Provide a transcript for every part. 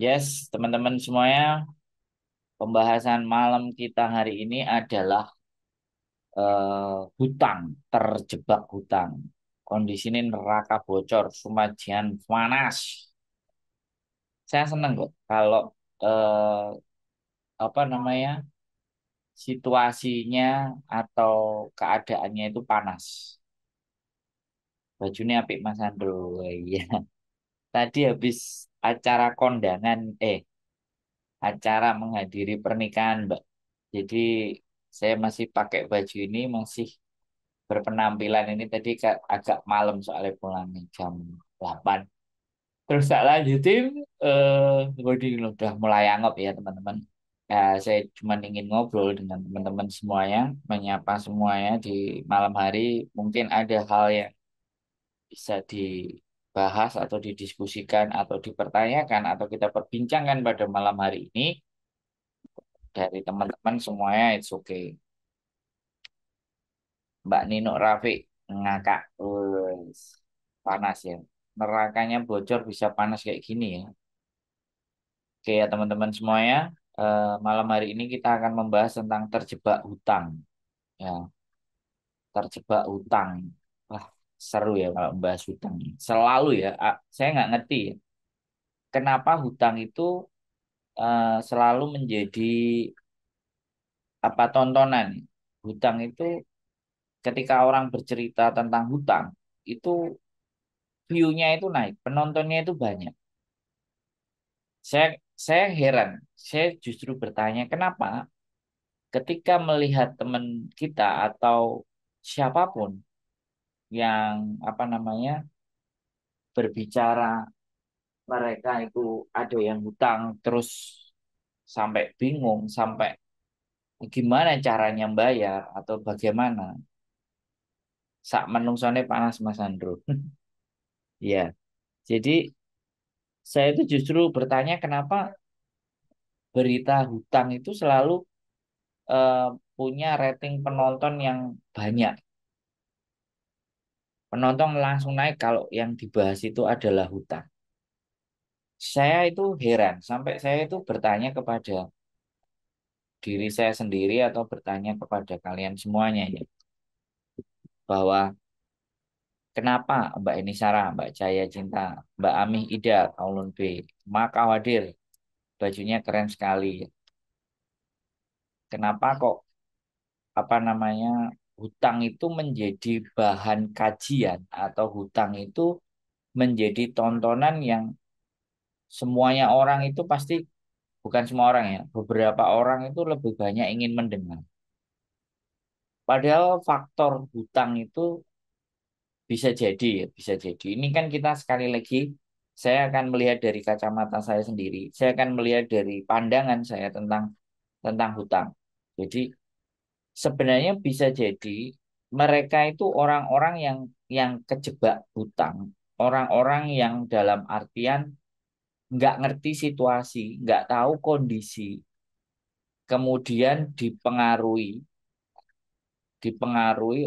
Yes, teman-teman semuanya, pembahasan malam kita hari ini adalah hutang, terjebak hutang. Kondisi ini neraka bocor, Sumajian panas. Saya seneng kok kalau eh, apa namanya situasinya atau keadaannya itu panas. Bajunya apik Mas Andro. Iya. Tadi habis acara kondangan, acara menghadiri pernikahan, Mbak. Jadi saya masih pakai baju ini, masih berpenampilan ini tadi agak malam soalnya pulangnya jam 8. Terus tak lanjutin, body udah mulai anggap ya teman-teman. Ya, saya cuma ingin ngobrol dengan teman-teman semuanya, menyapa semuanya di malam hari. Mungkin ada hal yang bisa dibahas atau didiskusikan atau dipertanyakan atau kita perbincangkan pada malam hari ini dari teman-teman semuanya. It's okay. Mbak Nino Rafiq ngakak. Wes, panas ya. Nerakanya bocor bisa panas kayak gini ya. Oke ya teman-teman semuanya. Malam hari ini kita akan membahas tentang terjebak hutang. Ya, terjebak hutang. Wah, seru ya kalau membahas hutang. Selalu ya. Saya nggak ngerti ya. Kenapa hutang itu selalu menjadi apa tontonan. Hutang itu ketika orang bercerita tentang hutang itu view-nya itu naik, penontonnya itu banyak. Saya saya heran, saya justru bertanya kenapa ketika melihat teman kita atau siapapun yang apa namanya berbicara mereka itu ada yang hutang terus sampai bingung, sampai gimana caranya bayar atau bagaimana. Sak menungsone panas Mas Andro. Ya, jadi saya itu justru bertanya kenapa berita hutang itu selalu eh, punya rating penonton yang banyak. Penonton langsung naik kalau yang dibahas itu adalah hutang. Saya itu heran, sampai saya itu bertanya kepada diri saya sendiri atau bertanya kepada kalian semuanya ya, bahwa kenapa Mbak Eni Sarah, Mbak Jaya Cinta, Mbak Amih Ida, Kaulun B, Maka Wadir, bajunya keren sekali. Kenapa kok apa namanya hutang itu menjadi bahan kajian atau hutang itu menjadi tontonan yang semuanya orang itu pasti bukan semua orang ya, beberapa orang itu lebih banyak ingin mendengar. Padahal faktor hutang itu bisa jadi ya, bisa jadi. Ini kan kita sekali lagi, saya akan melihat dari kacamata saya sendiri. Saya akan melihat dari pandangan saya tentang hutang. Jadi sebenarnya bisa jadi mereka itu orang-orang yang kejebak hutang, orang-orang yang dalam artian nggak ngerti situasi, nggak tahu kondisi, kemudian dipengaruhi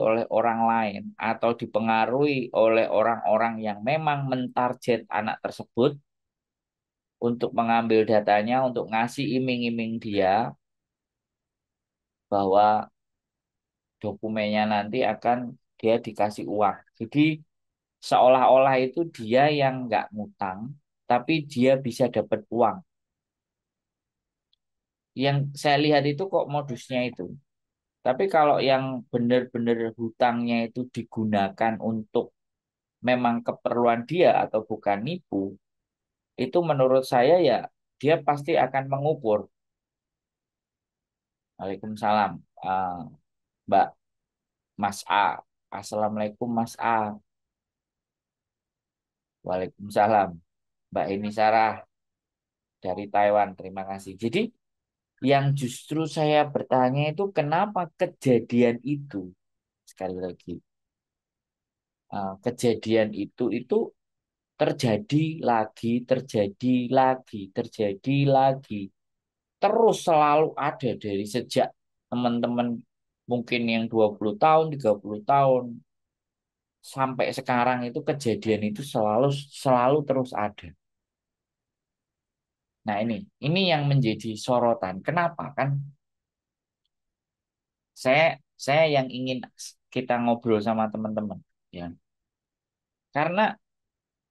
oleh orang lain atau dipengaruhi oleh orang-orang yang memang mentarget anak tersebut untuk mengambil datanya, untuk ngasih iming-iming dia bahwa dokumennya nanti akan dia dikasih uang. Jadi seolah-olah itu dia yang nggak ngutang, tapi dia bisa dapat uang. Yang saya lihat itu kok modusnya itu. Tapi kalau yang benar-benar hutangnya itu digunakan untuk memang keperluan dia atau bukan nipu, itu menurut saya ya dia pasti akan mengukur. Waalaikumsalam, Mbak Mas A. Assalamualaikum Mas A. Waalaikumsalam, Mbak Eni Sarah dari Taiwan. Terima kasih. Jadi yang justru saya bertanya itu kenapa kejadian itu sekali lagi kejadian itu terjadi lagi, terjadi lagi, terjadi lagi. Terus selalu ada dari sejak teman-teman mungkin yang 20 tahun, 30 tahun sampai sekarang itu kejadian itu selalu selalu terus ada. Nah, ini yang menjadi sorotan. Kenapa? Kan saya saya yang ingin kita ngobrol sama teman-teman, ya. Karena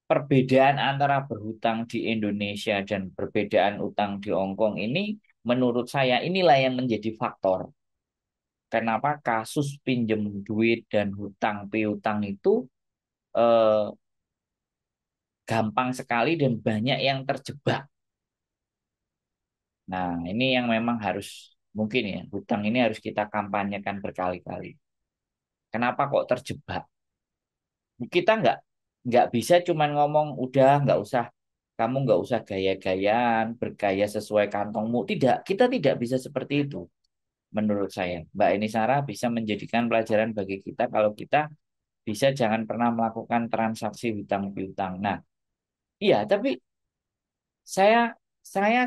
perbedaan antara berhutang di Indonesia dan perbedaan utang di Hong Kong ini, menurut saya inilah yang menjadi faktor. Kenapa kasus pinjem duit dan hutang piutang itu eh, gampang sekali dan banyak yang terjebak. Nah, ini yang memang harus mungkin ya, hutang ini harus kita kampanyekan berkali-kali. Kenapa kok terjebak? Kita nggak bisa cuman ngomong udah nggak usah, kamu nggak usah gaya-gayaan bergaya sesuai kantongmu. Tidak, kita tidak bisa seperti itu. Menurut saya, Mbak Eni Sarah bisa menjadikan pelajaran bagi kita kalau kita bisa jangan pernah melakukan transaksi hutang piutang. Nah, iya, tapi saya saya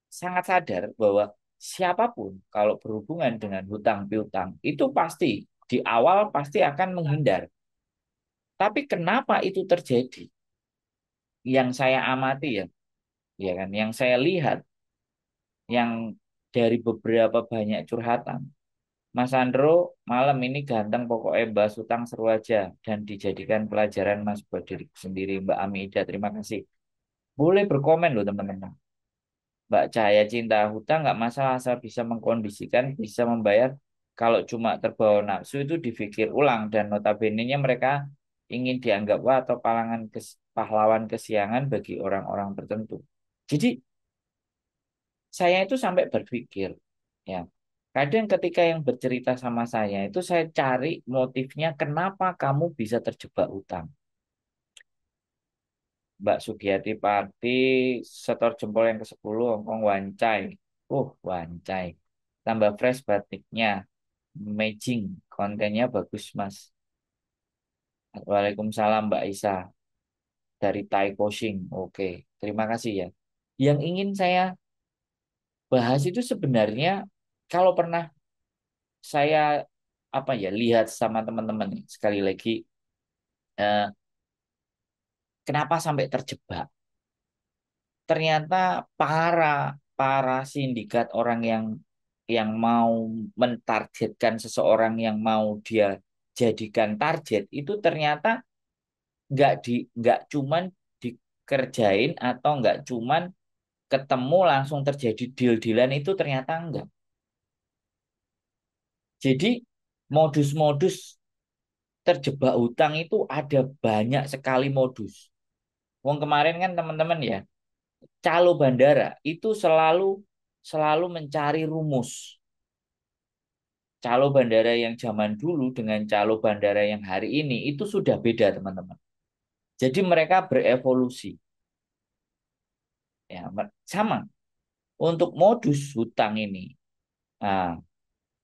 sangat sadar bahwa siapapun kalau berhubungan dengan hutang piutang itu pasti di awal pasti akan menghindar. Tapi kenapa itu terjadi? Yang saya amati ya kan, yang saya lihat, yang dari beberapa banyak curhatan. Mas Andro malam ini ganteng pokoknya bahas hutang seru aja dan dijadikan pelajaran Mas buat diriku sendiri. Mbak Amida, terima kasih. Boleh berkomen loh teman-teman. Mbak Cahaya Cinta hutang nggak masalah asal bisa mengkondisikan, bisa membayar. Kalau cuma terbawa nafsu itu dipikir ulang dan notabene-nya mereka ingin dianggap wah atau pahlawan kesiangan bagi orang-orang tertentu. Jadi saya itu sampai berpikir ya. Kadang ketika yang bercerita sama saya itu saya cari motifnya kenapa kamu bisa terjebak utang. Mbak Sugiyati Parti, setor jempol yang ke-10 Hongkong Wancai. Wancai. Tambah fresh batiknya. Amazing. Kontennya bagus, Mas. Waalaikumsalam, Mbak Isa. Dari Thai Coaching. Oke. Terima kasih ya. Yang ingin saya bahas itu sebenarnya, kalau pernah saya apa ya lihat sama teman-teman nih, sekali lagi, eh, kenapa sampai terjebak? Ternyata para para sindikat orang yang mau mentargetkan seseorang yang mau dia jadikan target itu ternyata nggak cuman dikerjain atau nggak cuman ketemu langsung terjadi deal-dealan itu ternyata enggak. Jadi modus-modus terjebak hutang itu ada banyak sekali modus. Wong kemarin kan teman-teman ya, calo bandara itu selalu selalu mencari rumus. Calo bandara yang zaman dulu dengan calo bandara yang hari ini itu sudah beda, teman-teman. Jadi mereka berevolusi. Ya, sama untuk modus hutang ini. Nah,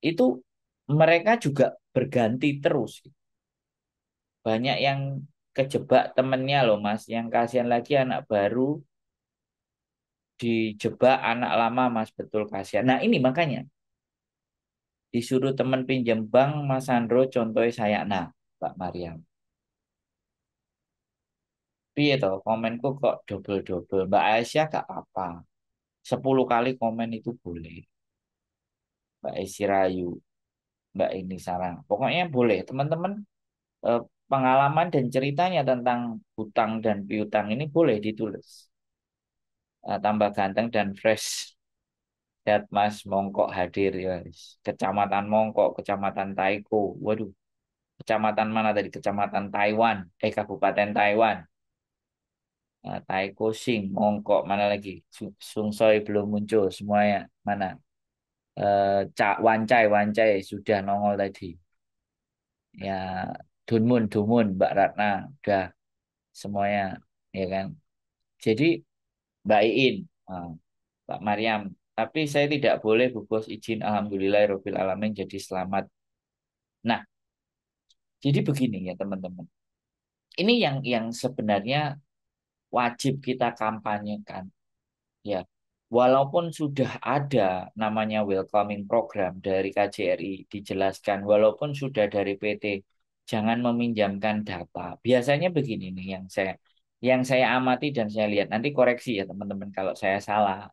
itu mereka juga berganti terus. Banyak yang kejebak temennya loh, Mas. Yang kasihan lagi anak baru dijebak anak lama, Mas. Betul kasihan. Nah, ini makanya disuruh temen pinjam bank Mas Sandro contohnya saya. Nah, Pak Mariam. Piye toh komenku kok double-double. Mbak Aisyah gak apa-apa. 10 kali komen itu boleh. Mbak Esi Rayu, Mbak ini Sarah. Pokoknya boleh. Teman-teman eh, pengalaman dan ceritanya tentang hutang dan piutang ini boleh ditulis. Tambah ganteng dan fresh. Lihat Mas Mongkok hadir ya. Kecamatan Mongkok, Kecamatan Taiko. Waduh, kecamatan mana tadi? Kecamatan Taiwan. Kabupaten Taiwan. Taiko Sing, Mongkok, mana lagi? Sungsoi belum muncul semuanya. Mana? Cak Wancai, Wancai sudah nongol tadi. Ya, Dunmun, Mbak Ratna, udah semuanya, ya kan? Jadi Mbak Iin, ah, Pak Mariam. Tapi saya tidak boleh Bu Bos izin. Alhamdulillahirobbil alamin. Jadi selamat. Nah, jadi begini ya teman-teman. Ini yang sebenarnya wajib kita kampanyekan. Ya, walaupun sudah ada namanya welcoming program dari KJRI dijelaskan, walaupun sudah dari PT, jangan meminjamkan data. Biasanya begini nih yang saya Yang saya amati dan saya lihat, nanti koreksi ya teman-teman kalau saya salah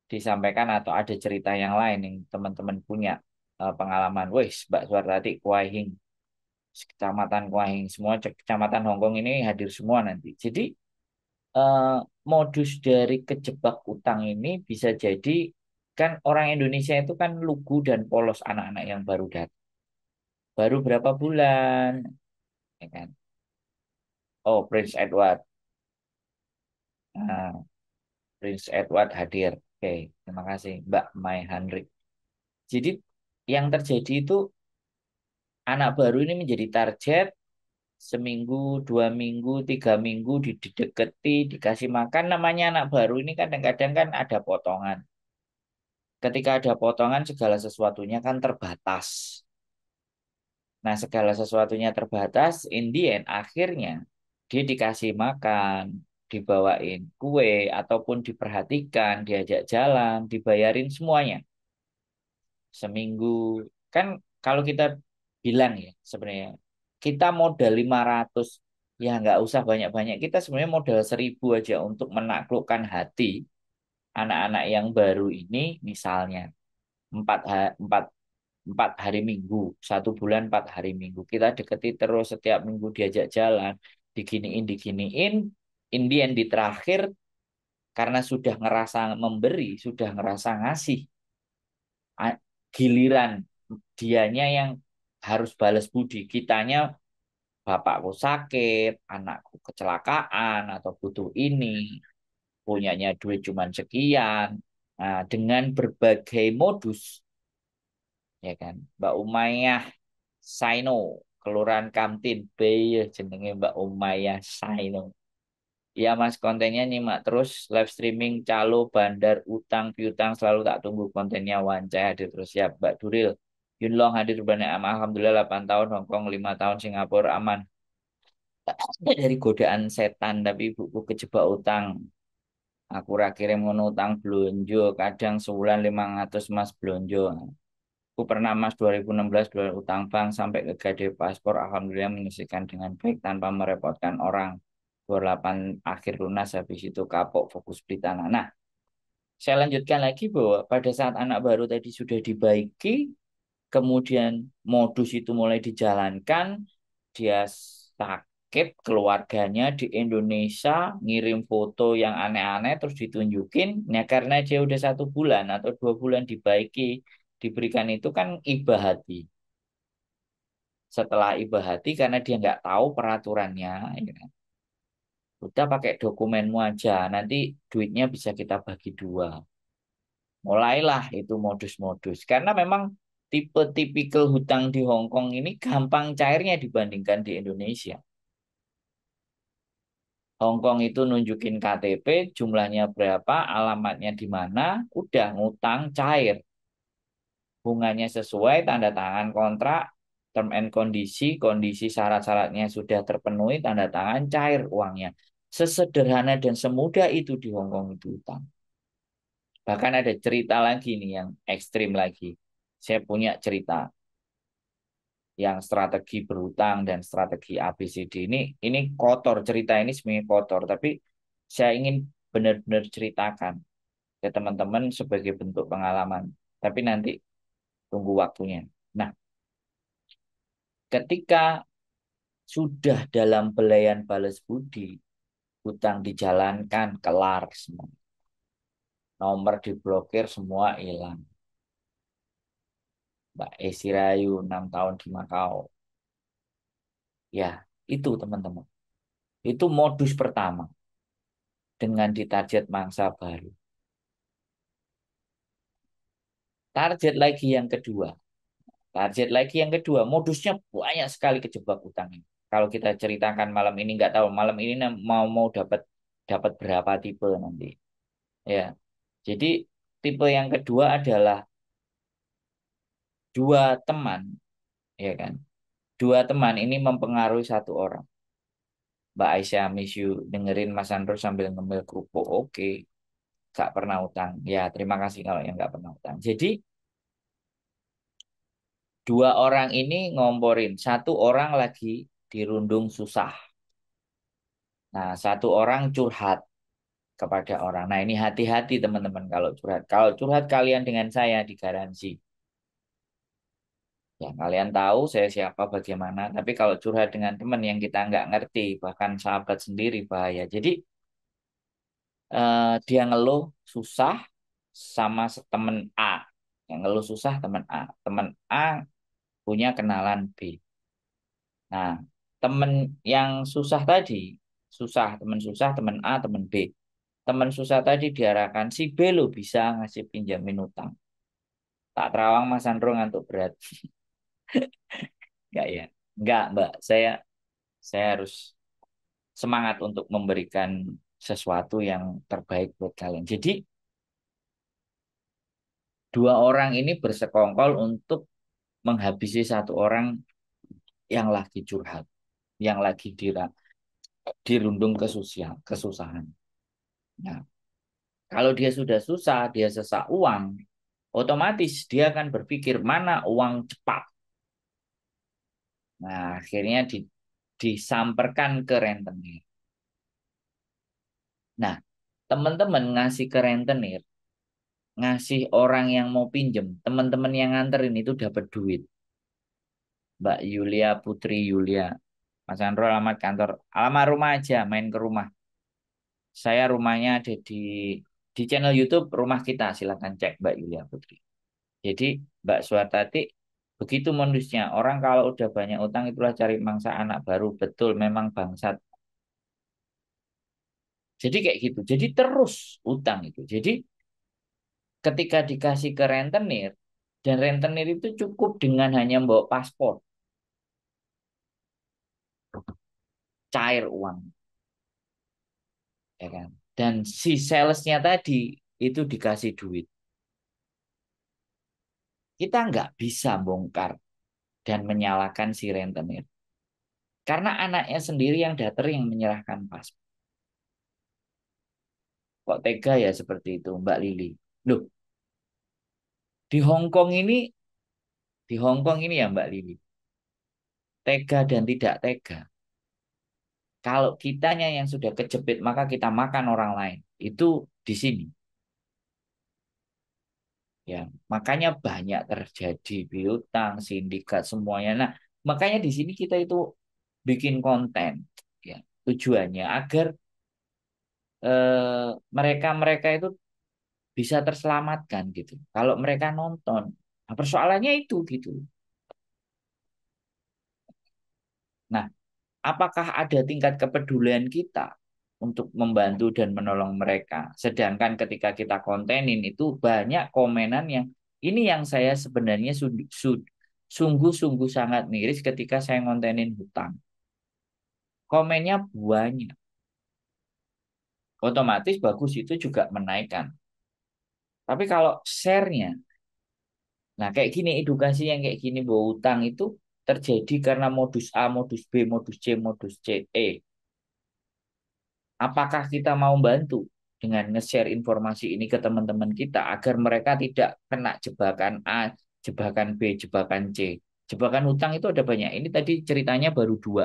disampaikan atau ada cerita yang lain yang teman-teman punya pengalaman. Wih, Mbak Suartati, Kuahing, Kecamatan Kuahing, semua kecamatan Hongkong ini hadir semua nanti. Jadi eh, modus dari kejebak utang ini bisa jadi kan orang Indonesia itu kan lugu dan polos anak-anak yang baru datang. Baru berapa bulan, ya kan? Oh, Prince Edward. Nah, Prince Edward hadir. Oke, terima kasih Mbak Mai Henrik. Jadi yang terjadi itu anak baru ini menjadi target seminggu, 2 minggu, 3 minggu dideketi, dikasih makan. Namanya anak baru ini kadang-kadang kan ada potongan. Ketika ada potongan segala sesuatunya kan terbatas. Nah, segala sesuatunya terbatas, in the end, akhirnya dia dikasih makan, dibawain kue, ataupun diperhatikan, diajak jalan, dibayarin semuanya. Seminggu. Kan kalau kita bilang ya, sebenarnya, kita modal 500, ya nggak usah banyak-banyak. Kita sebenarnya modal 1.000 aja untuk menaklukkan hati anak-anak yang baru ini, misalnya. 4 hari Minggu, 1 bulan 4 hari Minggu. Kita deketi terus setiap minggu diajak jalan, diginiin, Indian di terakhir karena sudah ngerasa memberi, sudah ngerasa ngasih, a- giliran dianya yang harus balas budi. Kitanya bapakku sakit, anakku kecelakaan atau butuh ini, punyanya duit cuman sekian. Nah, dengan berbagai modus, ya kan, Mbak Umayyah Saino, Kelurahan Kamtin B, ya jenenge Mbak Umayyah Saino. Ya Mas, kontennya nyimak terus live streaming calo bandar utang piutang selalu tak tunggu kontennya wancai hadir terus siap Mbak Duril. Yunlong hadir banyak aman alhamdulillah 8 tahun Hongkong 5 tahun Singapura aman. Dari godaan setan tapi buku kejebak utang. Aku ora kirim ngono utang blonjo kadang sebulan 500 Mas blonjo. Aku pernah Mas 2016 dua utang bank sampai ke Gade Paspor. Alhamdulillah menyelesaikan dengan baik tanpa merepotkan orang. 28 akhir lunas habis itu kapok fokus beli tanah. Nah, saya lanjutkan lagi bahwa pada saat anak baru tadi sudah dibaiki, kemudian modus itu mulai dijalankan, dia sakit, keluarganya di Indonesia ngirim foto yang aneh-aneh terus ditunjukin. Nah, karena dia udah 1 bulan atau 2 bulan dibaiki, diberikan itu kan iba hati. Setelah iba hati karena dia nggak tahu peraturannya, ya kan. Udah pakai dokumenmu aja, nanti duitnya bisa kita bagi dua. Mulailah itu modus-modus. Karena memang tipe tipikal hutang di Hong Kong ini gampang cairnya dibandingkan di Indonesia. Hong Kong itu nunjukin KTP, jumlahnya berapa, alamatnya di mana, udah ngutang cair. Bunganya sesuai, tanda tangan kontrak, term and kondisi, kondisi syarat-syaratnya sudah terpenuhi, tanda tangan cair uangnya. Sesederhana dan semudah itu di Hong Kong itu hutang. Bahkan ada cerita lagi nih yang ekstrim lagi. Saya punya cerita yang strategi berhutang dan strategi ABCD ini kotor, cerita ini sebenarnya kotor, tapi saya ingin benar-benar ceritakan ke teman-teman sebagai bentuk pengalaman. Tapi nanti tunggu waktunya. Nah, ketika sudah dalam belayan balas budi, hutang dijalankan, kelar semua. Nomor diblokir, semua hilang. Mbak Esi Rayu, 6 tahun di Makau. Ya, itu teman-teman. Itu modus pertama dengan ditarget mangsa baru. Target lagi yang kedua. Target lagi yang kedua. Modusnya banyak sekali kejebak utang ini. Kalau kita ceritakan malam ini nggak tahu malam ini mau mau dapat dapat berapa tipe nanti. Ya. Jadi tipe yang kedua adalah dua teman, ya kan? Dua teman ini mempengaruhi satu orang. Mbak Aisyah miss you dengerin Mas Andro sambil ngemil kerupuk. Oke, nggak pernah utang. Ya, terima kasih kalau yang nggak pernah utang. Jadi dua orang ini ngomporin, satu orang lagi dirundung susah. Nah, satu orang curhat kepada orang. Nah, ini hati-hati teman-teman kalau curhat. Kalau curhat kalian dengan saya digaransi. Ya, kalian tahu saya siapa bagaimana. Tapi kalau curhat dengan teman yang kita nggak ngerti, bahkan sahabat sendiri bahaya. Jadi dia ngeluh susah sama temen A. Yang ngeluh susah temen A. Temen A punya kenalan B. Nah, temen yang susah tadi, susah, temen susah, temen A, temen B. Temen susah tadi diarahkan si B lo bisa ngasih pinjamin utang. Tak terawang Mas Andro ngantuk berat. Enggak ya? Enggak, Mbak. Saya harus semangat untuk memberikan sesuatu yang terbaik buat kalian. Jadi, dua orang ini bersekongkol untuk menghabisi satu orang yang lagi curhat, yang lagi dirundung kesusahan. Nah, kalau dia sudah susah, dia sesak uang, otomatis dia akan berpikir mana uang cepat. Nah, akhirnya disamperkan ke rentenir. Nah, teman-teman ngasih ke rentenir, ngasih orang yang mau pinjem, teman-teman yang nganterin itu dapat duit. Mbak Yulia Putri Yulia, Mas Andro alamat kantor, alamat rumah aja, main ke rumah. Saya rumahnya ada di channel YouTube Rumah Kita, silakan cek Mbak Yulia Putri. Jadi Mbak Suartati begitu modusnya. Orang kalau udah banyak utang itulah cari mangsa anak baru. Betul memang bangsat. Jadi kayak gitu. Jadi terus utang itu. Jadi ketika dikasih ke rentenir dan rentenir itu cukup dengan hanya bawa paspor, cair uang, ya kan? Dan si salesnya tadi itu dikasih duit. Kita nggak bisa bongkar dan menyalahkan si rentenir. Karena anaknya sendiri yang datang yang menyerahkan paspor. Kok tega ya seperti itu, Mbak Lili? Loh, di Hong Kong ini, di Hong Kong ini ya Mbak Lili, tega dan tidak tega. Kalau kitanya yang sudah kejepit, maka kita makan orang lain. Itu di sini. Ya, makanya banyak terjadi piutang, sindikat semuanya. Nah, makanya di sini kita itu bikin konten, ya, tujuannya agar mereka-mereka itu bisa terselamatkan gitu. Kalau mereka nonton, nah persoalannya itu gitu. Nah, apakah ada tingkat kepedulian kita untuk membantu dan menolong mereka? Sedangkan ketika kita kontenin itu banyak komenan yang ini yang saya sebenarnya sungguh-sungguh sangat miris ketika saya ngontenin hutang. Komennya banyak. Otomatis bagus itu juga menaikkan. Tapi kalau share-nya, nah kayak gini edukasi yang kayak gini bahwa hutang itu terjadi karena modus A, modus B, modus C, modus C, E. Apakah kita mau bantu dengan nge-share informasi ini ke teman-teman kita agar mereka tidak kena jebakan A, jebakan B, jebakan C. Jebakan hutang itu ada banyak. Ini tadi ceritanya baru dua.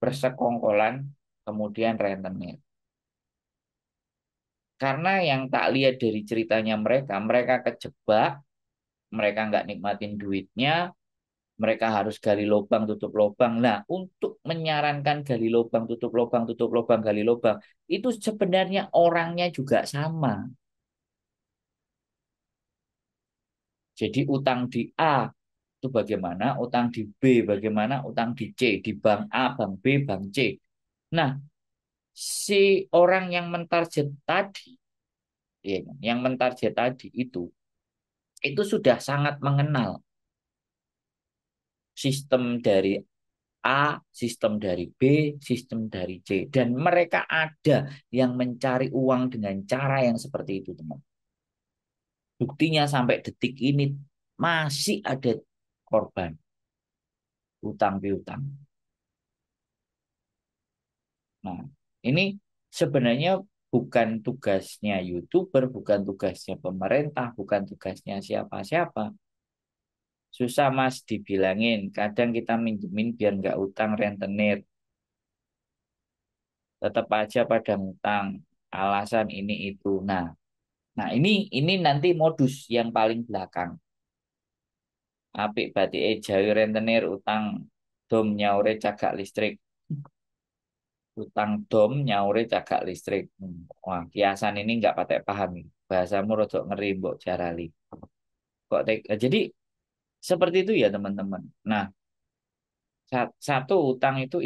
Persekongkolan, kemudian rentenir. Karena yang tak lihat dari ceritanya mereka, mereka kejebak, mereka nggak nikmatin duitnya, mereka harus gali lubang, tutup lubang. Nah, untuk menyarankan gali lubang, tutup lubang, gali lubang, itu sebenarnya orangnya juga sama. Jadi utang di A itu bagaimana, utang di B bagaimana, utang di C, di bank A, bank B, bank C. Nah, si orang yang mentarget tadi, ya, kan, yang mentarget tadi itu sudah sangat mengenal sistem dari A, sistem dari B, sistem dari C. Dan mereka ada yang mencari uang dengan cara yang seperti itu, teman. Buktinya sampai detik ini masih ada korban utang piutang. Nah, ini sebenarnya bukan tugasnya YouTuber, bukan tugasnya pemerintah, bukan tugasnya siapa-siapa. Susah Mas dibilangin, kadang kita minjemin biar nggak utang rentenir. tetap aja pada ngutang, alasan ini itu. Nah, ini nanti modus yang paling belakang. Apik batike jawi rentenir utang dom nyaure cagak listrik. Utang dom nyaure cagak listrik. Wah, kiasan ini nggak patek paham ini. Bahasamu rodok ngeri mbok jarali. Jadi seperti itu ya teman-teman. Nah, satu utang itu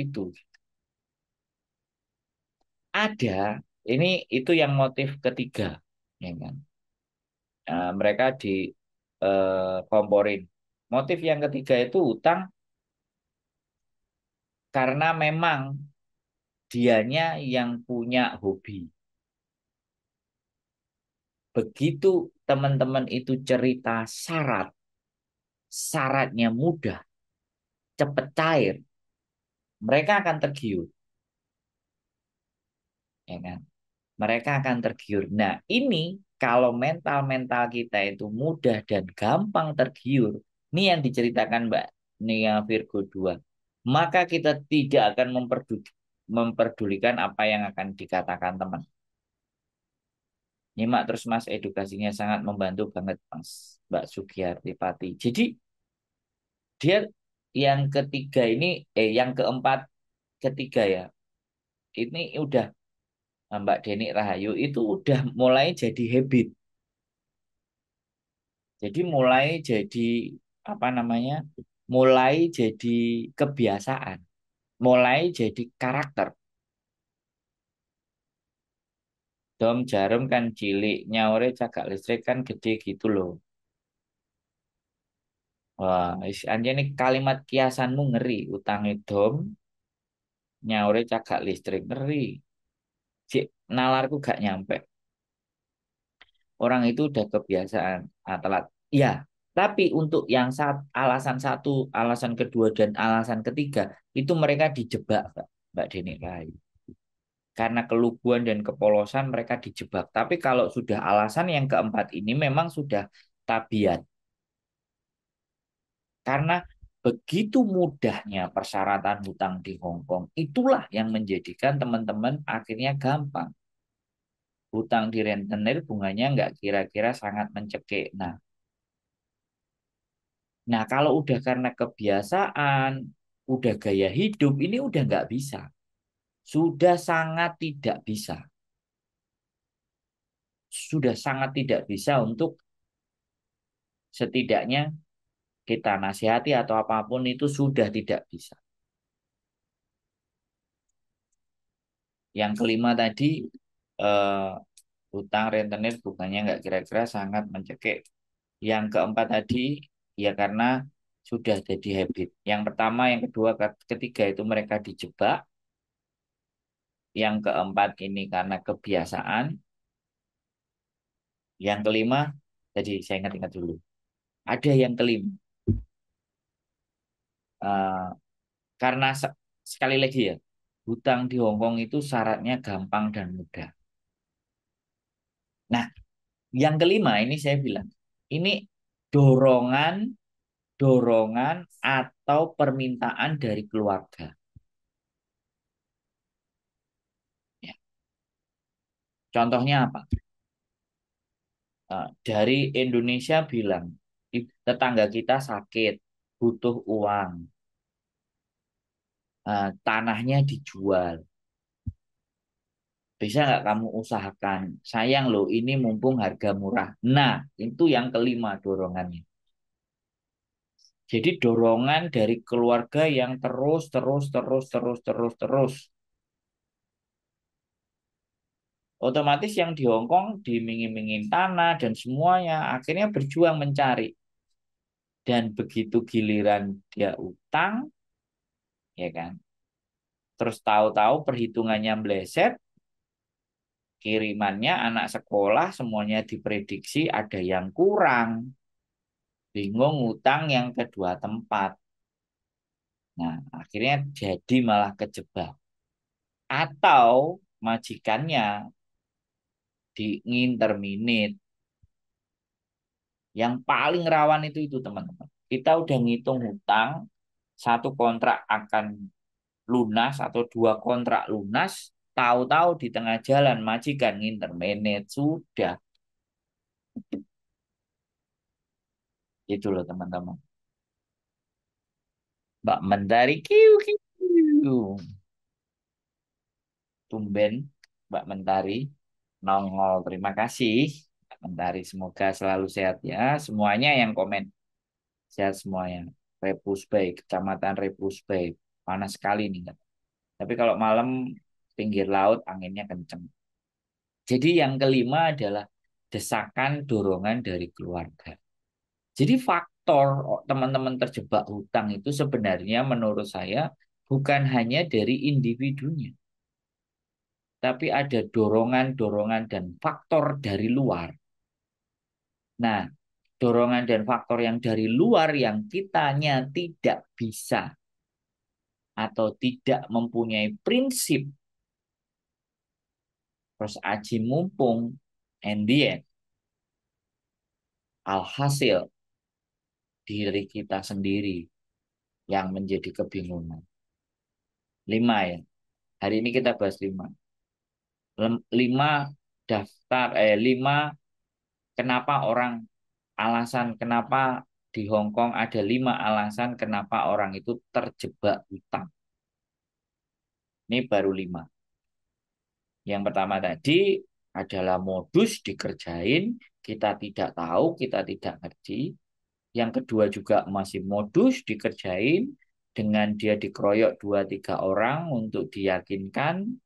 ada. Ini itu yang motif ketiga, ya kan? Mereka di komporin. Motif yang ketiga itu utang karena memang dianya yang punya hobi. Begitu teman-teman itu cerita syaratnya mudah, cepet cair, mereka akan tergiur, ya kan? Mereka akan tergiur. Nah, ini kalau mental-mental kita itu mudah dan gampang tergiur, ini yang diceritakan Mbak Nia Virgo 2, maka kita tidak akan memperdulikan apa yang akan dikatakan teman. Nyimak terus Mas, edukasinya sangat membantu banget Mas, Mbak Sugiyarti Pati. Jadi dia yang ketiga ini, yang keempat, ketiga ya, ini udah Mbak Deni Rahayu itu udah mulai jadi habit. Jadi mulai jadi apa namanya? Mulai jadi kebiasaan, mulai jadi karakter. Dom jarum kan cilik, nyaure cagak listrik kan gede gitu loh. Wah, anjir kalimat kiasanmu ngeri. Utang dom, nyaure cagak listrik ngeri. Cik, nalarku gak nyampe. Orang itu udah kebiasaan telat. Ya, tapi untuk yang alasan satu, alasan kedua, dan alasan ketiga, itu mereka dijebak, Mbak Deni Rahayu. Karena keluguan dan kepolosan mereka dijebak. Tapi kalau sudah alasan yang keempat ini memang sudah tabiat. Karena begitu mudahnya persyaratan hutang di Hong Kong, itulah yang menjadikan teman-teman akhirnya gampang. Hutang di rentenir bunganya nggak kira-kira sangat mencekik. Nah, kalau udah karena kebiasaan, udah gaya hidup, ini udah nggak bisa. Sudah sangat tidak bisa. Sudah sangat tidak bisa untuk setidaknya kita nasihati atau apapun itu sudah tidak bisa. Yang kelima tadi, eh, hutang rentenir bukannya nggak kira-kira sangat mencekik. Yang keempat tadi, ya karena sudah jadi habit. Yang pertama, yang kedua, ketiga itu mereka dijebak. Yang keempat ini karena kebiasaan. Yang kelima, jadi saya ingat-ingat dulu. Ada yang kelima, eh, karena sekali lagi ya, hutang di Hong Kong itu syaratnya gampang dan mudah. Nah, yang kelima ini saya bilang, ini dorongan, dorongan atau permintaan dari keluarga. Ya. Contohnya apa? Dari Indonesia bilang, tetangga kita sakit, butuh uang, tanahnya dijual. Bisa nggak kamu usahakan? Sayang loh, ini mumpung harga murah. Nah, itu yang kelima dorongannya. Jadi dorongan dari keluarga yang terus. Otomatis yang di Hong Kong dimingin-mingin tanah dan semuanya akhirnya berjuang mencari. Dan begitu giliran dia utang, ya kan? Terus tahu-tahu perhitungannya meleset, kirimannya anak sekolah semuanya diprediksi ada yang kurang. Bingung utang yang kedua tempat. Nah, akhirnya jadi malah kejebak. Atau majikannya di nginterminate. Yang paling rawan itu teman-teman. Kita udah ngitung hutang, satu kontrak akan lunas atau dua kontrak lunas. Tahu-tahu di tengah jalan majikan ngintermenet sudah. Itu loh teman-teman. Mbak Mentari kiu kiu. Tumben Mbak Mentari nongol. Terima kasih Mbak Mentari. Semoga selalu sehat ya. Semuanya yang komen sehat semuanya. Repus Bay, Kecamatan Repus Bay. Panas sekali nih. Kak. Tapi kalau malam pinggir laut anginnya kenceng. Jadi yang kelima adalah desakan dorongan dari keluarga. Jadi faktor teman-teman terjebak hutang itu sebenarnya menurut saya bukan hanya dari individunya, tapi ada dorongan-dorongan dan faktor dari luar. Nah, dorongan dan faktor yang dari luar yang kitanya tidak bisa atau tidak mempunyai prinsip, terus aji mumpung, and the end, alhasil diri kita sendiri yang menjadi kebingungan. Lima ya. Hari ini kita bahas lima. Lima lima kenapa orang alasan kenapa di Hong Kong ada lima alasan kenapa orang itu terjebak hutang. Ini baru lima. Yang pertama tadi adalah modus dikerjain, kita tidak tahu, kita tidak ngerti. Yang kedua juga masih modus dikerjain dengan dia dikeroyok dua tiga orang untuk diyakinkan.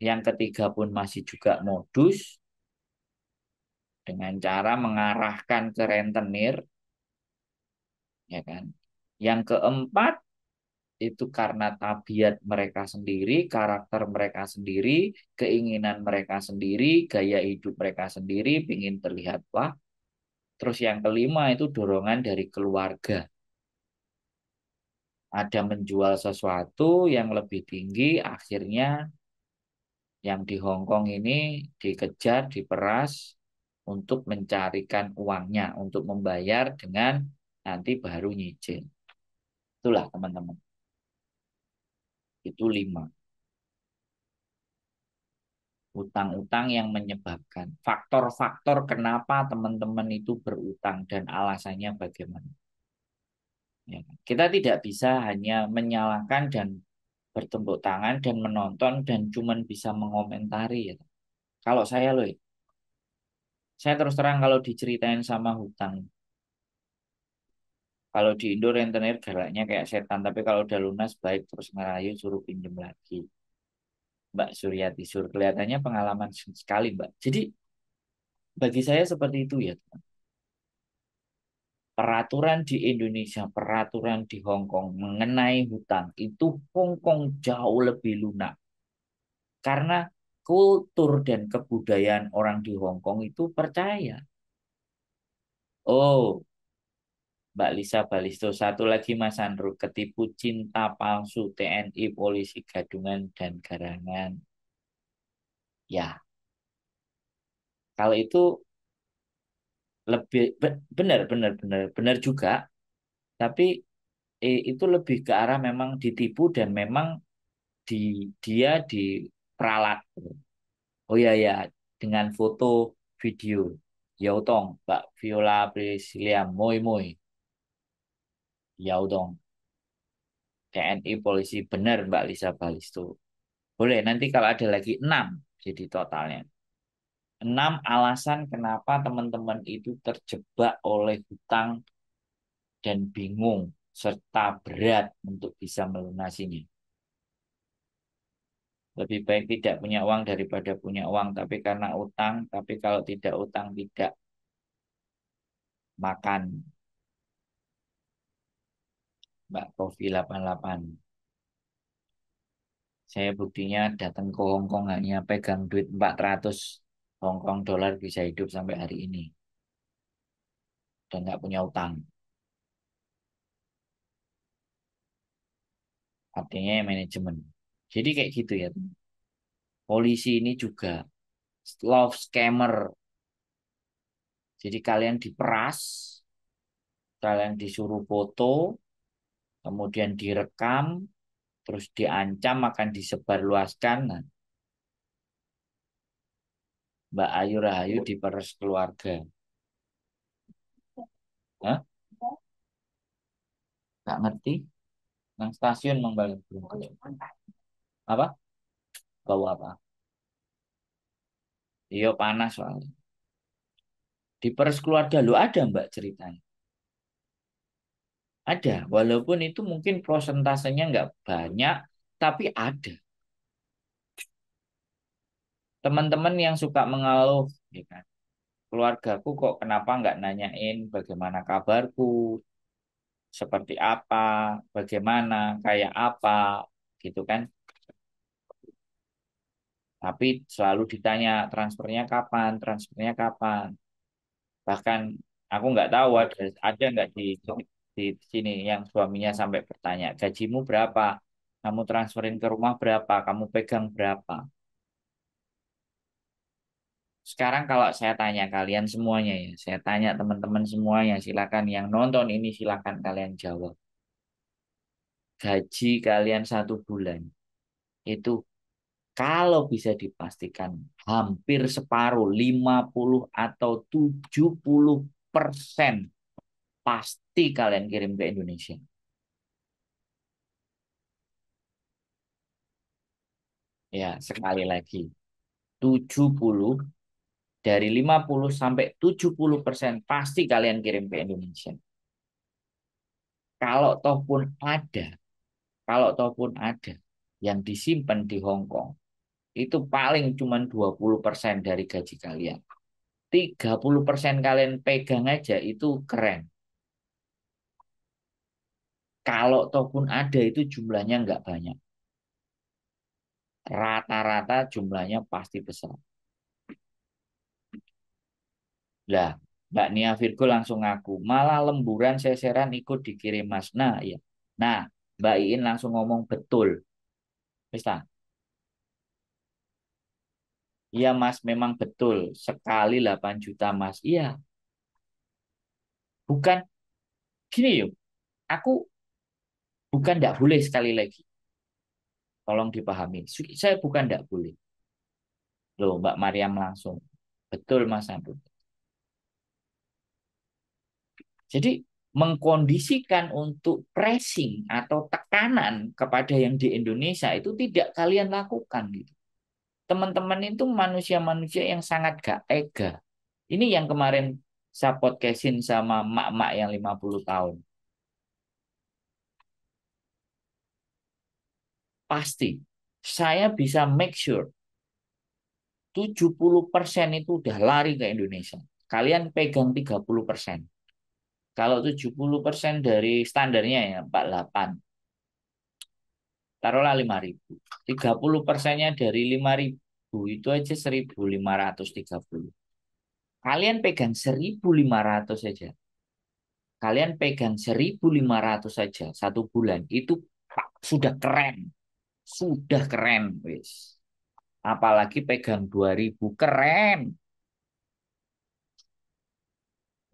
Yang ketiga pun masih juga modus dengan cara mengarahkan ke rentenir, ya kan? Yang keempat itu karena tabiat mereka sendiri, karakter mereka sendiri, keinginan mereka sendiri, gaya hidup mereka sendiri, ingin terlihat wah. Terus yang kelima itu dorongan dari keluarga. Ada menjual sesuatu yang lebih tinggi, akhirnya yang di Hong Kong ini dikejar, diperas untuk mencarikan uangnya, untuk membayar dengan nanti baru nyicil. Itulah teman-teman. Itu lima. Utang-utang yang menyebabkan faktor-faktor kenapa teman-teman itu berutang dan alasannya bagaimana. Ya kan? Kita tidak bisa hanya menyalahkan dan bertepuk tangan dan menonton dan cuman bisa mengomentari ya. Kalau saya loh, saya terus terang kalau diceritain sama hutang, kalau di Indo rentenir galaknya kayak setan, tapi kalau udah lunas baik terus ngerayu suruh pinjem lagi. Mbak Suryati Sur, kelihatannya pengalaman sekali Mbak. Jadi bagi saya seperti itu ya. Peraturan di Indonesia, peraturan di Hong Kong mengenai hutang itu Hong Kong jauh lebih lunak. Karena kultur dan kebudayaan orang di Hong Kong itu percaya. Oh, Mbak Lisa Balisto, satu lagi Mas Andro, ketipu cinta palsu TNI, polisi gadungan dan garangan. Ya, kalau itu lebih benar benar benar benar juga, tapi itu lebih ke arah memang ditipu dan memang di dia diperalat. Oh ya ya, dengan foto video. Yautong, Mbak Viola Priscilia Moi Moi. Yautong, TNI polisi benar Mbak Lisa Balisto. Boleh nanti kalau ada lagi enam jadi totalnya. Enam alasan kenapa teman-teman itu terjebak oleh hutang dan bingung serta berat untuk bisa melunasinya. Lebih baik tidak punya uang daripada punya uang tapi karena utang, tapi kalau tidak utang tidak makan. Mbak Kofi 88. Saya buktinya datang ke Hong Kong hanya pegang duit 400 Hong Kong dolar bisa hidup sampai hari ini dan nggak punya utang. Artinya ya manajemen. Jadi kayak gitu ya. Polisi ini juga love scammer. Jadi kalian diperas, kalian disuruh foto, kemudian direkam, terus diancam akan disebarluaskan. Nah, Mbak Ayu Rahayu diperes keluarga. Hah? Nggak ngerti? Nang stasiun Mangbalin belum ketemu. Apa? Bau apa? Iya panas soalnya. Diperes keluarga lo ada Mbak ceritanya. Ada, walaupun itu mungkin prosentasenya nggak banyak, tapi ada. Teman-teman yang suka mengeluh, ya kan? Keluargaku kok kenapa nggak nanyain bagaimana kabarku, seperti apa, bagaimana, kayak apa, gitu kan? Tapi selalu ditanya transfernya kapan, transfernya kapan. Bahkan aku nggak tahu ada nggak di sini yang suaminya sampai bertanya gajimu berapa, kamu transferin ke rumah berapa, kamu pegang berapa. Sekarang kalau saya tanya kalian semuanya ya, saya tanya teman-teman semuanya, silakan yang nonton ini silakan kalian jawab. Gaji kalian 1 bulan itu kalau bisa dipastikan hampir separuh, 50 atau 70% pasti kalian kirim ke Indonesia. Ya, sekali lagi. 70 dari 50 sampai 70% pasti kalian kirim ke Indonesia. Kalau toh pun ada, kalau toh pun ada yang disimpan di Hong Kong, itu paling cuma 20% dari gaji kalian. 30% kalian pegang aja itu keren. Kalau toh pun ada itu jumlahnya nggak banyak. Rata-rata jumlahnya pasti besar. Lah, Mbak Nia Virgo langsung ngaku, malah lemburan seseran ikut dikirim Mas. Nah, iya. Nah, Mbak Iin langsung ngomong betul. Wis ta? Iya Mas, memang betul. Sekali 8 juta Mas. Iya, bukan gini yuk. Aku bukan tidak boleh sekali lagi. Tolong dipahami. Saya bukan tidak boleh. Loh, Mbak Mariam langsung. Betul Mas Abdul. Jadi mengkondisikan untuk pressing atau tekanan kepada yang di Indonesia itu tidak kalian lakukan gitu. Teman-teman itu manusia-manusia yang sangat gak tega. Ini yang kemarin saya podcastin sama mak-mak yang 50 tahun. Pasti saya bisa make sure 70% itu udah lari ke Indonesia. Kalian pegang 30%. Kalau 70% dari standarnya ya 48, taruhlah 5.000. 30%-nya dari 5.000 itu aja 1.530. Kalian pegang 1.500 saja. Kalian pegang 1.500 saja 1 bulan. Itu sudah keren. Sudah keren, wis. Apalagi pegang 2.000 keren.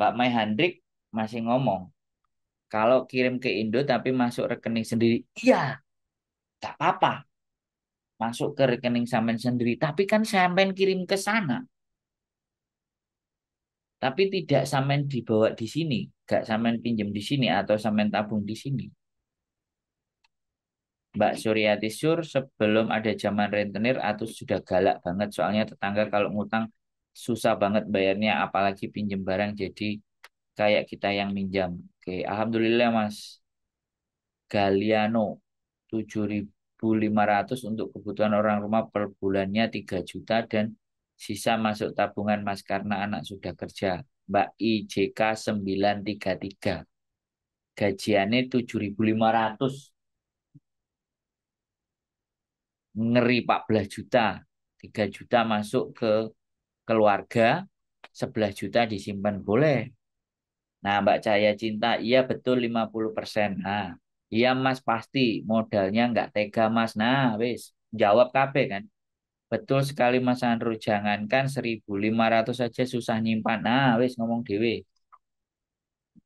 Mbak Mai Handrik masih ngomong, kalau kirim ke Indo tapi masuk rekening sendiri, iya, tak apa-apa. Masuk ke rekening sampean sendiri. Tapi kan sampean kirim ke sana. Tapi tidak sampean dibawa di sini. Gak sampean pinjam di sini atau sampean tabung di sini. Mbak Suryati Sur sebelum ada zaman rentenir atau sudah galak banget. Soalnya tetangga kalau ngutang susah banget bayarnya. Apalagi pinjam barang jadi kayak kita yang minjam. Oke, Alhamdulillah Mas Galiano 7.500 untuk kebutuhan orang rumah per bulannya 3 juta dan sisa masuk tabungan Mas karena anak sudah kerja. Mbak IJK 933. Gajiannya 7.500. Ngeri 14 juta. 3 juta masuk ke keluarga, 11 juta disimpan boleh. Nah, Mbak Cahaya Cinta, iya betul 50%. Nah, iya Mas pasti modalnya nggak tega Mas. Nah, wis jawab KB kan. Betul sekali Mas Andrew, jangankan 1.500 saja susah nyimpan. Nah, wis ngomong dewe.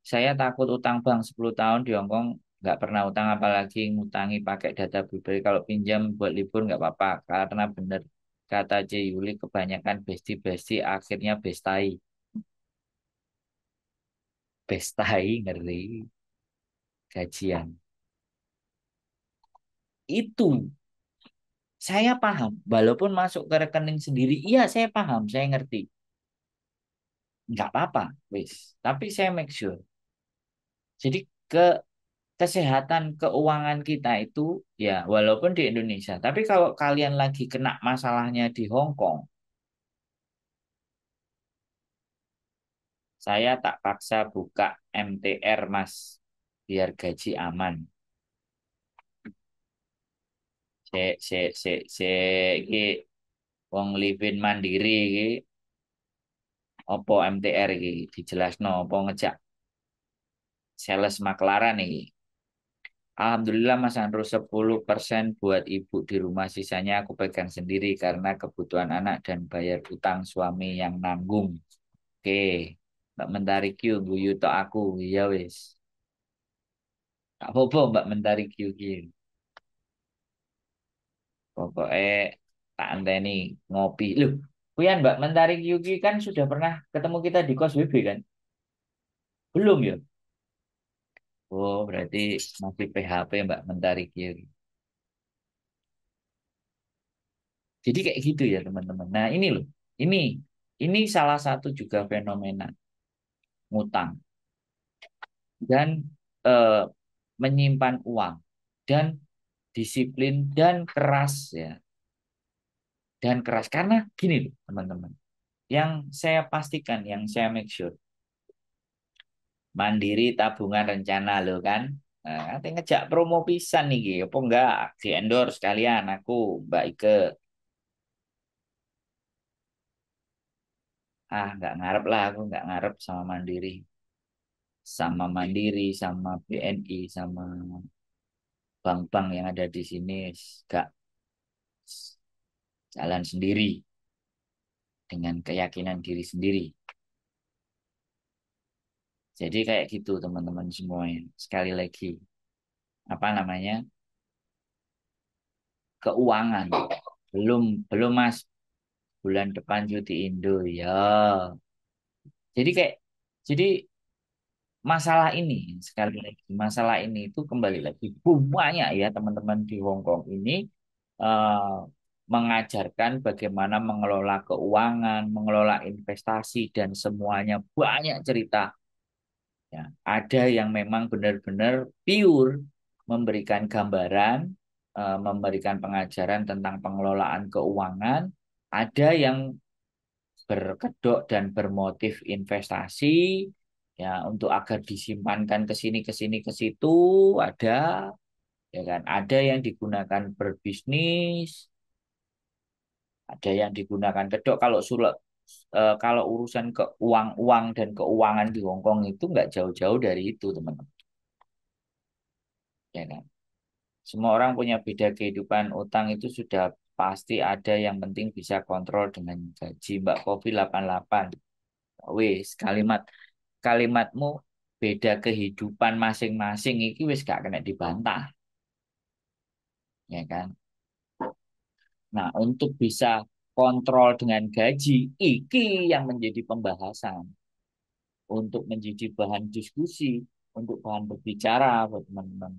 Saya takut utang bank 10 tahun di Hongkong nggak pernah utang apalagi ngutangi pakai data pribadi. Kalau pinjam buat libur nggak apa-apa karena bener kata C Yuli kebanyakan besti-besti akhirnya bestai. Bestai ngeri gajian. Itu saya paham. Walaupun masuk ke rekening sendiri, iya saya paham, saya ngerti. Nggak apa-apa, wis. Tapi saya make sure. Jadi ke kesehatan keuangan kita itu ya walaupun di Indonesia, tapi kalau kalian lagi kena masalahnya di Hong Kong, saya tak paksa buka MTR Mas biar gaji aman. Se iki wong living mandiri iki opo MTR iki dijelasno opo ngejak sales maklaran iki. Alhamdulillah Mas Andro 10% buat ibu di rumah sisanya aku pegang sendiri karena kebutuhan anak dan bayar utang suami yang nanggung. Oke, Mbak Mentari Q, guyu tok aku, iya wis. Gak apa-apa Mbak Mentari Q, Q. Pokoknya tak anteni ngopi. Loh, Kuyan Mbak Mentari Q Q kan sudah pernah ketemu kita di kos WB kan? Belum ya? Oh, berarti masih PHP Mbak Mentari Q. Jadi kayak gitu ya teman-teman. Nah ini loh, ini ini salah satu juga fenomena ngutang dan eh, menyimpan uang dan disiplin dan keras ya dan keras karena gini loh teman-teman. Yang saya pastikan, yang saya make sure Mandiri tabungan rencana lo kan. Nah, nanti ngejak promo pisan nih, apa enggak di endorse kalian aku Mbak Ike. Ah, nggak ngarep lah aku nggak ngarep sama Mandiri, sama BNI, sama bank-bank yang ada di sini gak jalan sendiri dengan keyakinan diri sendiri. Jadi kayak gitu teman-teman semuanya. Sekali lagi, apa namanya? Keuangan. Belum belum Mas, bulan depan cuti Indo ya. Jadi kayak jadi masalah ini sekali lagi masalah ini itu kembali lagi banyak ya teman-teman di Hong Kong ini eh, mengajarkan bagaimana mengelola keuangan, mengelola investasi dan semuanya banyak cerita. Ya, ada yang memang benar-benar pure memberikan gambaran, memberikan pengajaran tentang pengelolaan keuangan. Ada yang berkedok dan bermotif investasi ya untuk agar disimpankan ke sini ke sini ke situ ada ya kan ada yang digunakan berbisnis ada yang digunakan kedok kalau kalau urusan uang dan keuangan di Hong Kong itu nggak jauh-jauh dari itu teman-teman ya kan semua orang punya beda kehidupan utang itu sudah pasti ada yang penting bisa kontrol dengan gaji Mbak Kopi 88 wis kalimatmu beda kehidupan masing-masing iki wis gak kena dibantah ya kan nah untuk bisa kontrol dengan gaji iki yang menjadi pembahasan untuk menjadi bahan diskusi untuk bahan berbicara buat teman-teman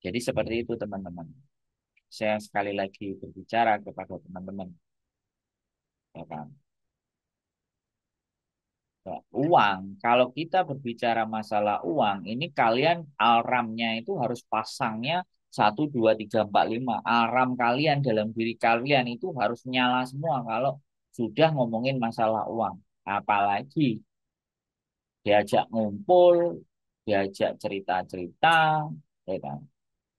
jadi seperti itu teman-teman saya sekali lagi berbicara kepada teman-teman ya kan ya, uang, kalau kita berbicara masalah uang, ini kalian alarmnya itu harus pasangnya 1, 2, 3, 4, 5. Alarm kalian dalam diri kalian itu harus nyala semua kalau sudah ngomongin masalah uang. Apalagi diajak ngumpul, diajak cerita-cerita, ya kan?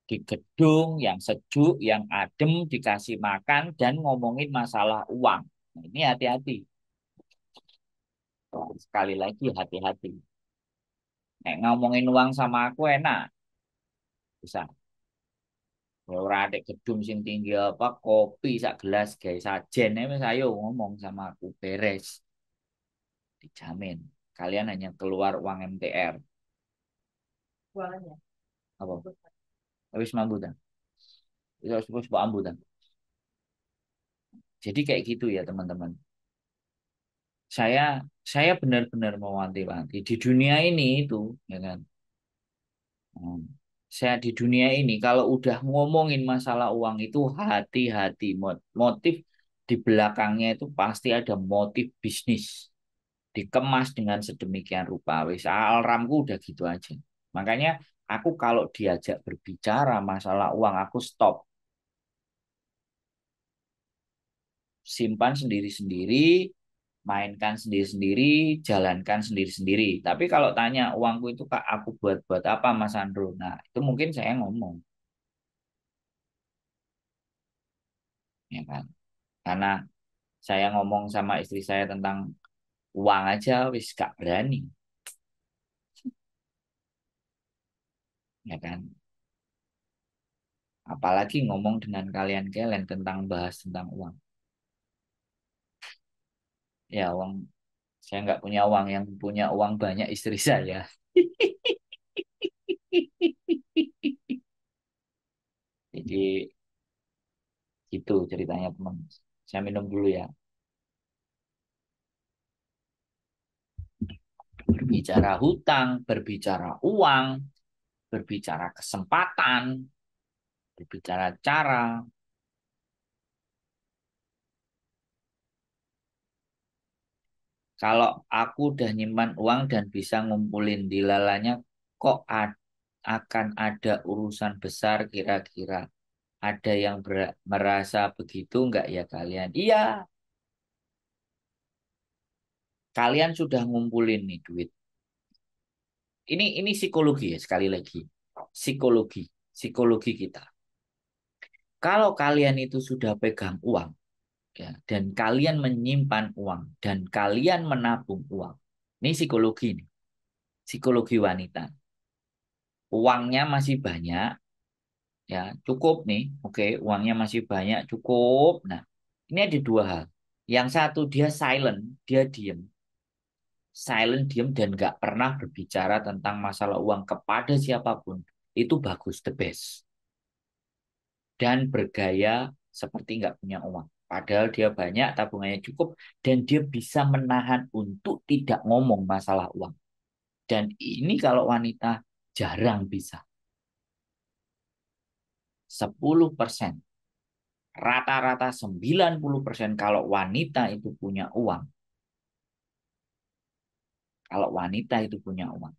Di gedung yang sejuk, yang adem, dikasih makan, dan ngomongin masalah uang. Nah, ini hati-hati. Sekali lagi hati-hati. Nek ngomongin uang sama aku enak, bisa. Kalau ora ada gedung sing tinggi apa, kopi sak gelas guys sajen, wis ayo ngomong sama aku beres, dijamin. Kalian hanya keluar uang MTR. Apa? Wis mambu ta? Wis ambu ta? Jadi kayak gitu ya teman-teman. Saya saya benar-benar mewanti-wanti di dunia ini itu, ya kan. Hmm. Saya di dunia ini kalau udah ngomongin masalah uang itu hati-hati. Motif di belakangnya itu pasti ada motif bisnis. Dikemas dengan sedemikian rupa. Wis alarmku udah gitu aja. Makanya aku kalau diajak berbicara masalah uang aku stop. Simpan sendiri-sendiri, mainkan sendiri-sendiri, jalankan sendiri-sendiri. Tapi kalau tanya uangku itu Kak aku buat apa Mas Andro? Nah, itu mungkin saya ngomong, ya kan? Karena saya ngomong sama istri saya tentang uang aja wis gak berani, ya kan? Apalagi ngomong dengan kalian-kalian tentang bahas tentang uang. Ya, uang saya nggak punya uang, yang punya uang banyak istri saya. Jadi gitu ceritanya teman. Saya minum dulu ya. Berbicara hutang, berbicara uang, berbicara kesempatan, berbicara cara. Kalau aku udah nyimpan uang dan bisa ngumpulin di lalanya, kok akan ada urusan besar kira-kira? Ada yang merasa begitu nggak ya kalian? Iya, kalian sudah ngumpulin nih duit. Ini psikologi ya sekali lagi. Psikologi, psikologi kita. Kalau kalian itu sudah pegang uang, ya, dan kalian menyimpan uang dan kalian menabung uang. Ini psikologi nih, psikologi wanita. Uangnya masih banyak, ya cukup nih. Oke, uangnya masih banyak, cukup. Nah, ini ada dua hal. Yang satu dia silent, dia diem. Silent, diem dan nggak pernah berbicara tentang masalah uang kepada siapapun. Itu bagus, the best. Dan bergaya seperti nggak punya uang. Padahal dia banyak, tabungannya cukup, dan dia bisa menahan untuk tidak ngomong masalah uang. Dan ini kalau wanita jarang bisa. 10%. Rata-rata 90% kalau wanita itu punya uang. Kalau wanita itu punya uang.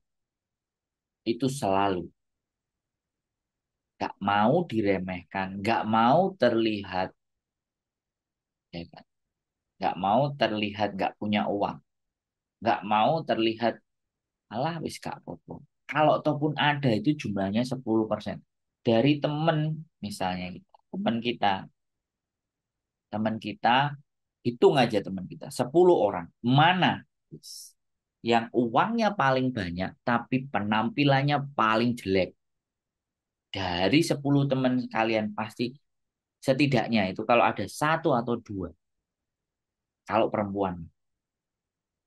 Itu selalu nggak mau diremehkan, nggak mau terlihat, ya kan? Nggak mau terlihat nggak punya uang. Nggak mau terlihat alah wis gak apa-apa. Kalau ataupun ada itu jumlahnya 10%. Dari temen misalnya gitu. Teman kita hitung aja teman kita 10 orang. Mana yang uangnya paling banyak tapi penampilannya paling jelek. Dari 10 teman kalian pasti setidaknya itu kalau ada satu atau dua. Kalau perempuan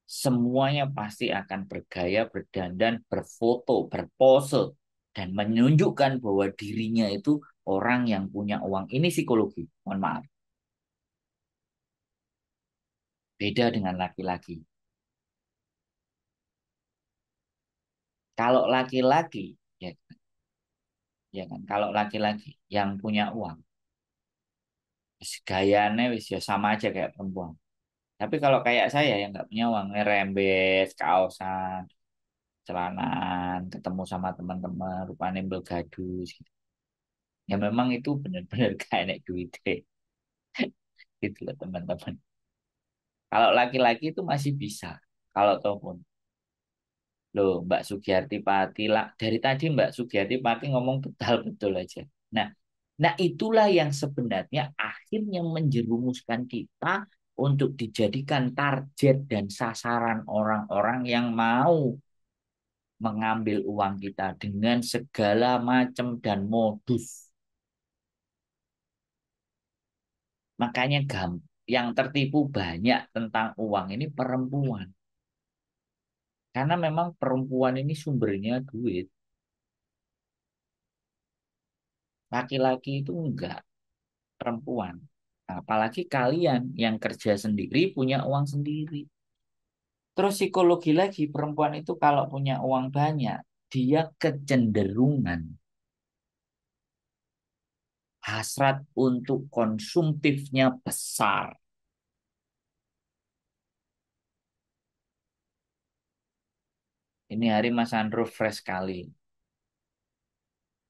semuanya pasti akan bergaya, berdandan, berfoto, berpose, dan menunjukkan bahwa dirinya itu orang yang punya uang. Ini psikologi, mohon maaf. Beda dengan laki-laki. Kalau laki-laki, ya, ya kan, kalau laki-laki yang punya uang, wis gayanya wis ya sama aja kayak perempuan. Tapi kalau kayak saya yang nggak punya uang, rembes, kaosan, celanan, ketemu sama teman-teman, rupanya belgadus, gitu. Ya memang itu benar-benar kayak duit gitu loh teman-teman. Kalau laki-laki itu masih bisa. Kalau ataupun loh Mbak Sugiyarti Pati lah dari tadi Mbak Sugiyarti Pati ngomong betul-betul aja. Nah, nah itulah yang sebenarnya akhirnya menjerumuskan kita untuk dijadikan target dan sasaran orang-orang yang mau mengambil uang kita dengan segala macam dan modus. Makanya yang tertipu banyak tentang uang ini perempuan. Karena memang perempuan ini sumbernya duit. Laki-laki itu enggak, perempuan. Apalagi kalian yang kerja sendiri, punya uang sendiri. Terus psikologi lagi, perempuan itu kalau punya uang banyak, dia kecenderungan hasrat untuk konsumtifnya besar. Ini hari Mas Andrew fresh sekali.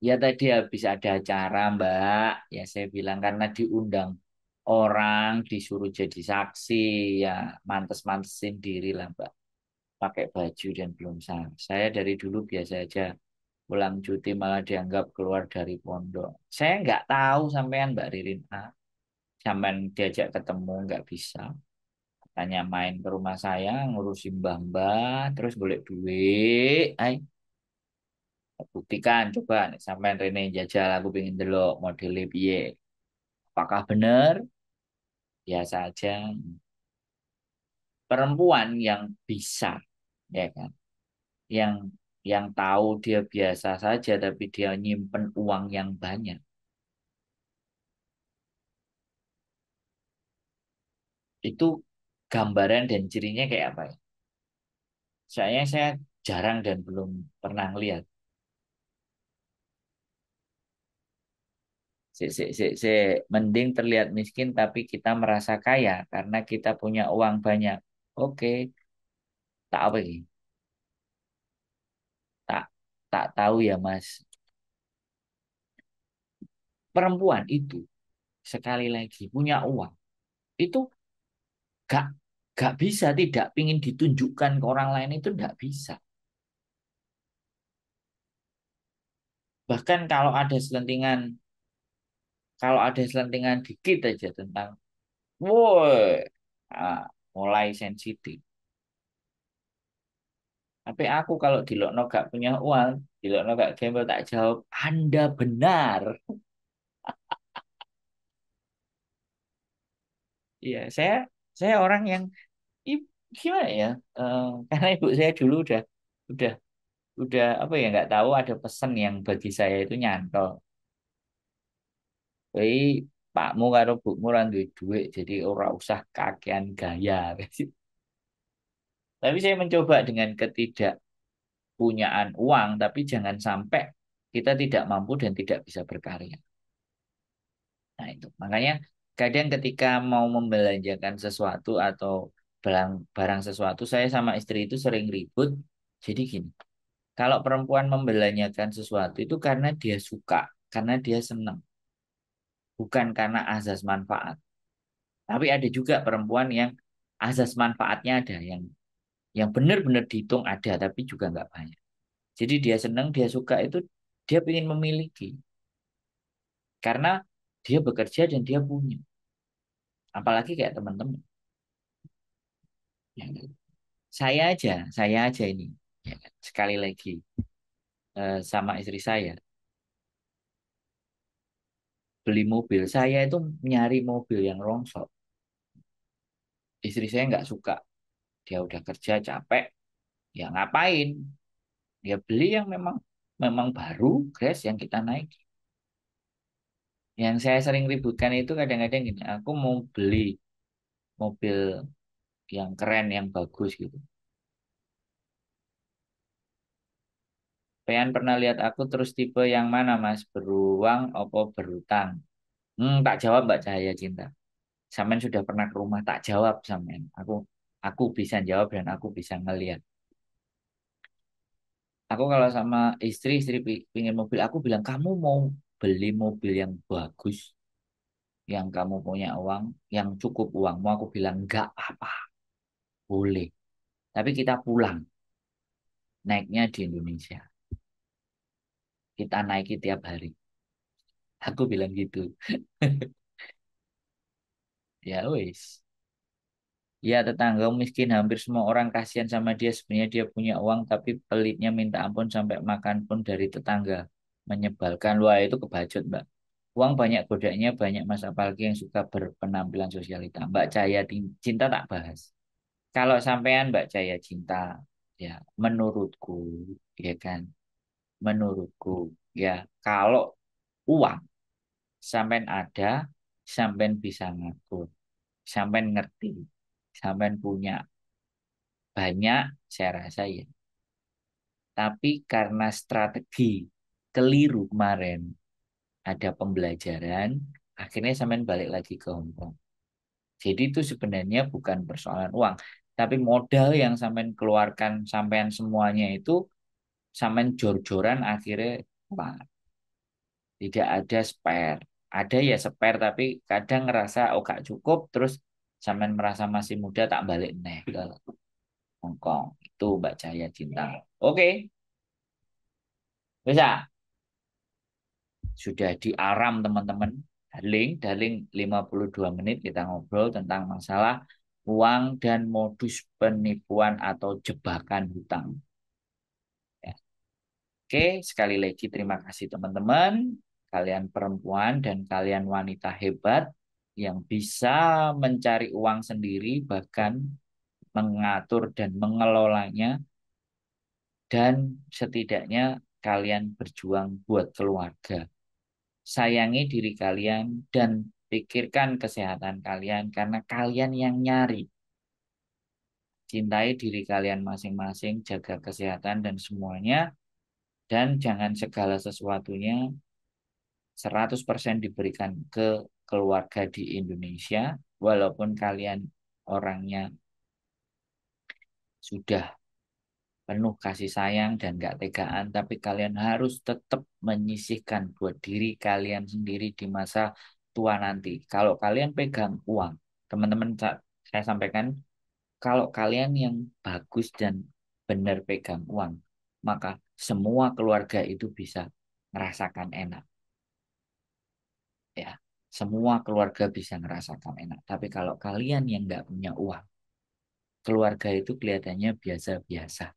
Ya tadi habis ada acara Mbak, ya saya bilang karena diundang orang disuruh jadi saksi, ya mantes-mantesin diri lah Mbak. Pakai baju dan belum sah. Saya dari dulu biasa aja pulang cuti malah dianggap keluar dari pondok. Saya nggak tahu sampean Mbak Ririn A. Sampean diajak ketemu nggak bisa. Tanya main ke rumah saya ngurusin mbah-mbah terus golek duit. Buktikan coba nih sampean Rene jajal aku pengen delok model piye. Apakah benar? Biasa aja. Perempuan yang bisa, ya kan? Yang yang tahu dia biasa saja tapi dia nyimpen uang yang banyak. Itu gambaran dan cirinya kayak apa ya? Saya jarang dan belum pernah lihat. Si, mending terlihat miskin tapi kita merasa kaya karena kita punya uang banyak. Oke, tak apa ini? Tak tak tahu ya Mas. Perempuan itu sekali lagi punya uang itu gak gak bisa tidak pingin ditunjukkan ke orang lain itu gak bisa. Bahkan kalau ada selentingan dikit aja tentang, woi, ah, mulai sensitif. Tapi aku kalau di Lokno gak punya uang, di Lokno gak gembel tak jawab, Anda benar. Iya, saya orang yang gimana ya? Eh, karena ibu saya dulu udah udah apa ya nggak tahu ada pesan yang bagi saya itu nyantol. Wei, pakmu karo bukmu ora duwe duit, jadi ora usah kakean gaya. Tapi saya mencoba dengan ketidakpunyaan uang, tapi jangan sampai kita tidak mampu dan tidak bisa berkarya. Nah itu, makanya kadang ketika mau membelanjakan sesuatu atau barang sesuatu, saya sama istri itu sering ribut. Jadi gini, kalau perempuan membelanjakan sesuatu itu karena dia suka, karena dia senang, bukan karena azas manfaat. Tapi ada juga perempuan yang azas manfaatnya ada, yang benar-benar dihitung ada, tapi juga nggak banyak. Jadi dia senang, dia suka itu, dia ingin memiliki, karena dia bekerja dan dia punya. Apalagi kayak teman-teman. Ya kan? Saya aja ini, ya kan? Sekali lagi sama istri saya beli mobil, saya itu nyari mobil yang rongsok. Istri saya nggak suka, dia udah kerja capek, ya ngapain? Dia beli yang memang memang baru, crash yang kita naik. Yang saya sering ributkan itu kadang-kadang gini, aku mau beli mobil yang keren, yang bagus gitu. Pean pernah lihat aku terus tipe yang mana Mas? Beruang apa berutang? Tak jawab Mbak Cahaya Cinta. Sampean sudah pernah ke rumah tak jawab sampean. Aku bisa jawab dan aku bisa ngelihat. Aku kalau sama istri pingin mobil, aku bilang kamu mau beli mobil yang bagus, yang kamu punya uang, yang cukup uangmu. Aku bilang enggak apa, boleh. Tapi kita pulang, naiknya di Indonesia. Kita naiki tiap hari. Aku bilang gitu. Ya wis. Ya tetangga miskin hampir semua orang kasihan sama dia. Sebenarnya dia punya uang tapi pelitnya minta ampun sampai makan pun dari tetangga. Menyebalkan. Wah itu kebacut Mbak. Uang banyak godanya banyak mas apalagi yang suka berpenampilan sosialita. Mbak Cahaya Cinta tak bahas. Kalau sampean Mbak Cahaya Cinta, ya menurutku, ya kan, menurutku, ya kalau uang. sampean ada, sampean bisa ngatur, sampean ngerti, sampean punya banyak, saya rasa ya. Tapi karena strategi keliru kemarin, ada pembelajaran, akhirnya sampean balik lagi ke Hong Kong. Jadi itu sebenarnya bukan persoalan uang, tapi modal yang sampean keluarkan sampean semuanya itu sampean jor-joran akhirnya wah, tidak ada spare. Ada ya spare tapi kadang ngerasa oh gak cukup terus sampean merasa masih muda tak balik nih ke Hong Kong. Itu Mbak Cahaya Cinta. Oke, bisa. Sudah di aram teman-teman. Darling 52 menit kita ngobrol tentang masalah uang dan modus penipuan atau jebakan hutang. Ya. Oke, sekali lagi terima kasih teman-teman. Kalian perempuan dan kalian wanita hebat yang bisa mencari uang sendiri, bahkan mengatur dan mengelolanya, dan setidaknya kalian berjuang buat keluarga. Sayangi diri kalian dan pikirkan kesehatan kalian karena kalian yang nyari. Cintai diri kalian masing-masing, jaga kesehatan dan semuanya, dan jangan segala sesuatunya 100% diberikan ke keluarga di Indonesia, walaupun kalian orangnya sudah penuh kasih sayang dan gak tegaan, tapi kalian harus tetap menyisihkan buat diri kalian sendiri di masa tua nanti. Kalau kalian pegang uang, teman-teman saya sampaikan, kalau kalian yang bagus dan benar pegang uang, maka semua keluarga itu bisa merasakan enak. Ya, semua keluarga bisa merasakan enak. Tapi kalau kalian yang nggak punya uang, keluarga itu kelihatannya biasa-biasa.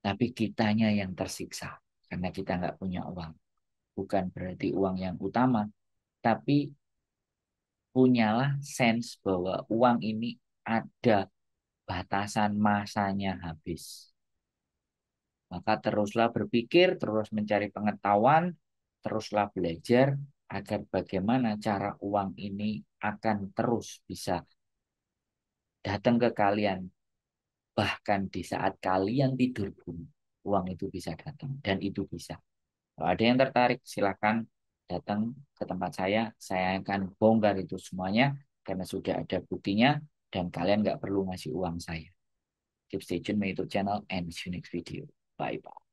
Tapi kitanya yang tersiksa karena kita nggak punya uang. Bukan berarti uang yang utama, tapi punyalah sense bahwa uang ini ada batasan masanya habis. Maka teruslah berpikir, terus mencari pengetahuan, teruslah belajar agar bagaimana cara uang ini akan terus bisa datang ke kalian. Bahkan di saat kalian tidur pun, uang itu bisa datang. Dan itu bisa. Kalau ada yang tertarik, silakan datang ke tempat saya akan bongkar itu semuanya karena sudah ada buktinya dan kalian nggak perlu ngasih uang saya. Keep stay tune my YouTube channel and see you next video. Bye bye.